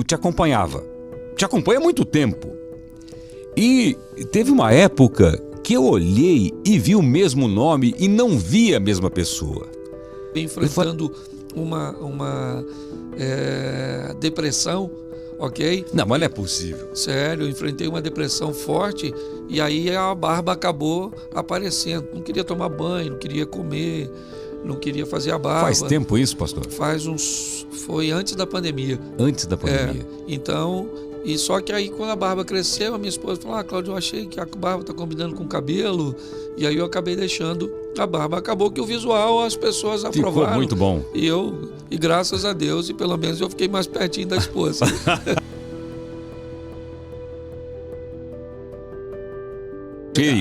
Eu te acompanha há muito tempo. E teve uma época que eu olhei e vi o mesmo nome e não vi a mesma pessoa. Enfrentando uma depressão, ok? Não, mas não é possível. Sério, eu enfrentei uma depressão forte e aí a barba acabou aparecendo. Não queria tomar banho, não queria comer, não queria fazer a barba. Faz tempo isso, pastor? Foi antes da pandemia. Antes da pandemia. Então, e só que aí quando a barba cresceu, a minha esposa falou: Cláudio, eu achei que a barba tá combinando com o cabelo. E aí eu acabei deixando a barba. Acabou que o visual as pessoas aprovaram. Ficou muito bom. E graças a Deus, e pelo menos eu fiquei mais pertinho da esposa.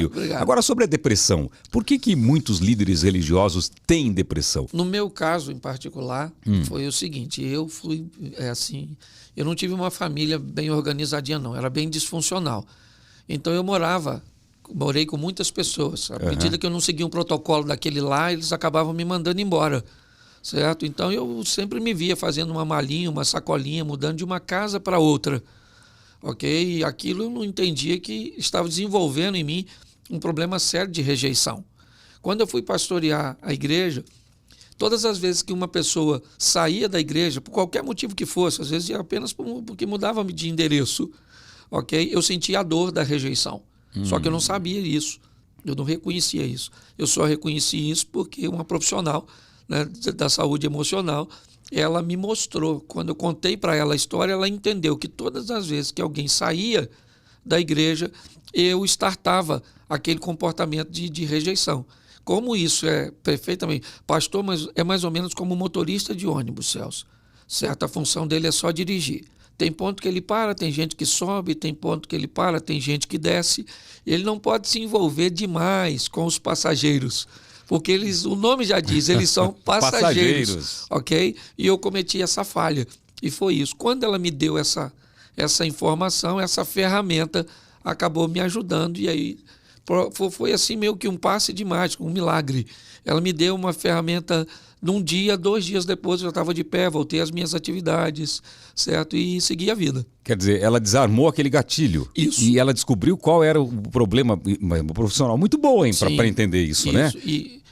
Obrigado. Agora, sobre a depressão, por que muitos líderes religiosos têm depressão? No meu caso em particular, foi o seguinte: eu fui eu não tive uma família bem organizadinha, não, era bem disfuncional. Então eu morei com muitas pessoas. À medida que eu não seguia um protocolo daquele lá, eles acabavam me mandando embora, certo? Então eu sempre me via fazendo uma malinha, uma sacolinha, mudando de uma casa para outra. Ok? E aquilo eu não entendia que estava desenvolvendo em mim um problema sério de rejeição. Quando eu fui pastorear a igreja, todas as vezes que uma pessoa saía da igreja, por qualquer motivo que fosse, às vezes apenas porque mudava de endereço, ok? Eu sentia a dor da rejeição. Só que eu não sabia isso, eu não reconhecia isso. Eu só reconheci isso porque uma profissional, né, da saúde emocional, ela me mostrou. Quando eu contei para ela a história, ela entendeu que todas as vezes que alguém saía da igreja, eu startava aquele comportamento de rejeição. Como isso é perfeitamente... Pastor, mas é mais ou menos como motorista de ônibus, Celso. Certo? A função dele é só dirigir. Tem ponto que ele para, tem gente que sobe, tem ponto que ele para, tem gente que desce. Ele não pode se envolver demais com os passageiros, porque o nome já diz, eles são passageiros, ok? E eu cometi essa falha, e foi isso. Quando ela me deu essa informação, essa ferramenta, acabou me ajudando, e aí foi assim meio que um passe de mágica, um milagre. Ela me deu uma ferramenta num dia, 2 dias depois eu já estava de pé, voltei às minhas atividades, certo? E segui a vida. Quer dizer, ela desarmou aquele gatilho. Isso. E ela descobriu qual era o problema. Uma profissional muito boa, hein, para entender isso, né?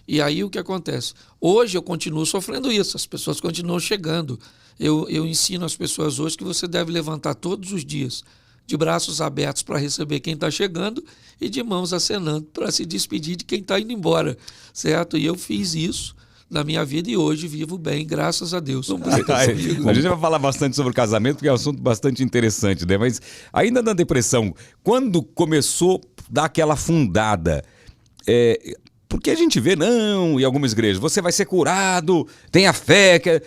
E aí o que acontece? Hoje eu continuo sofrendo isso, as pessoas continuam chegando. Eu ensino as pessoas hoje que você deve levantar todos os dias de braços abertos para receber quem está chegando e de mãos acenando para se despedir de quem está indo embora, certo? E eu fiz isso na minha vida e hoje vivo bem, graças a Deus. A gente vai falar bastante sobre o casamento, porque é um assunto bastante interessante, né? Mas ainda na depressão, quando começou a dar aquela afundada, porque a gente vê, em algumas igrejas, você vai ser curado, tenha fé, que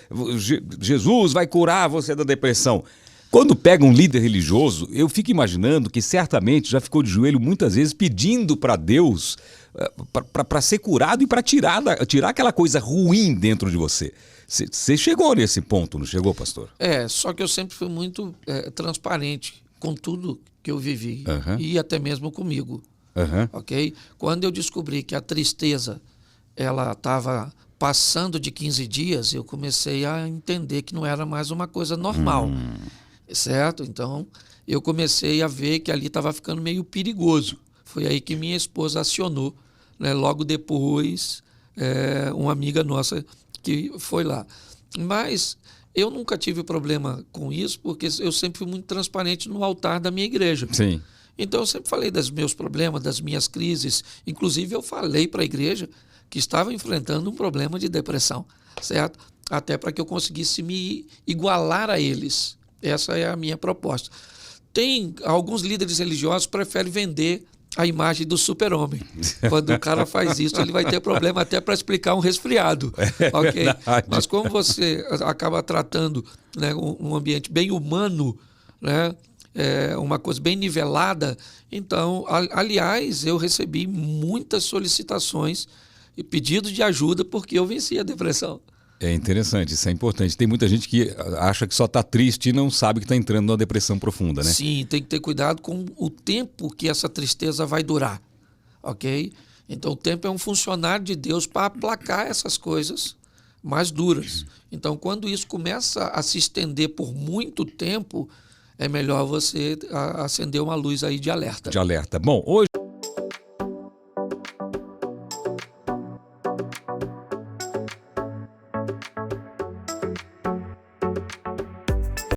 Jesus vai curar você da depressão. Quando pega um líder religioso, eu fico imaginando que certamente já ficou de joelho muitas vezes pedindo para Deus para ser curado e para tirar aquela coisa ruim dentro de você. Você chegou nesse ponto, não chegou, pastor? Só que eu sempre fui muito transparente com tudo que eu vivi, e até mesmo comigo. Ok? Quando eu descobri que a tristeza ela estava passando de 15 dias, eu comecei a entender que não era mais uma coisa normal. Certo? Então, eu comecei a ver que ali estava ficando meio perigoso. Foi aí que minha esposa acionou, né? Logo depois, uma amiga nossa que foi lá. Mas eu nunca tive problema com isso, porque eu sempre fui muito transparente no altar da minha igreja. Sim. Então, eu sempre falei dos meus problemas, das minhas crises. Inclusive, eu falei para a igreja que estava enfrentando um problema de depressão, certo? Até para que eu conseguisse me igualar a eles. Essa é a minha proposta. Tem alguns líderes religiosos que preferem vender a imagem do super-homem. Quando o cara faz isso, ele vai ter problema até para explicar um resfriado. Ok? Mas como você acaba tratando, né, um ambiente bem humano, né, uma coisa bem nivelada, então, aliás, eu recebi muitas solicitações e pedidos de ajuda porque eu venci a depressão. É interessante, isso é importante. Tem muita gente que acha que só está triste e não sabe que está entrando numa depressão profunda, né? Sim, tem que ter cuidado com o tempo que essa tristeza vai durar, ok? Então o tempo é um funcionário de Deus para aplacar essas coisas, mais duras. Então, quando isso começa a se estender por muito tempo, é melhor você acender uma luz aí de alerta. De alerta. Bom, hoje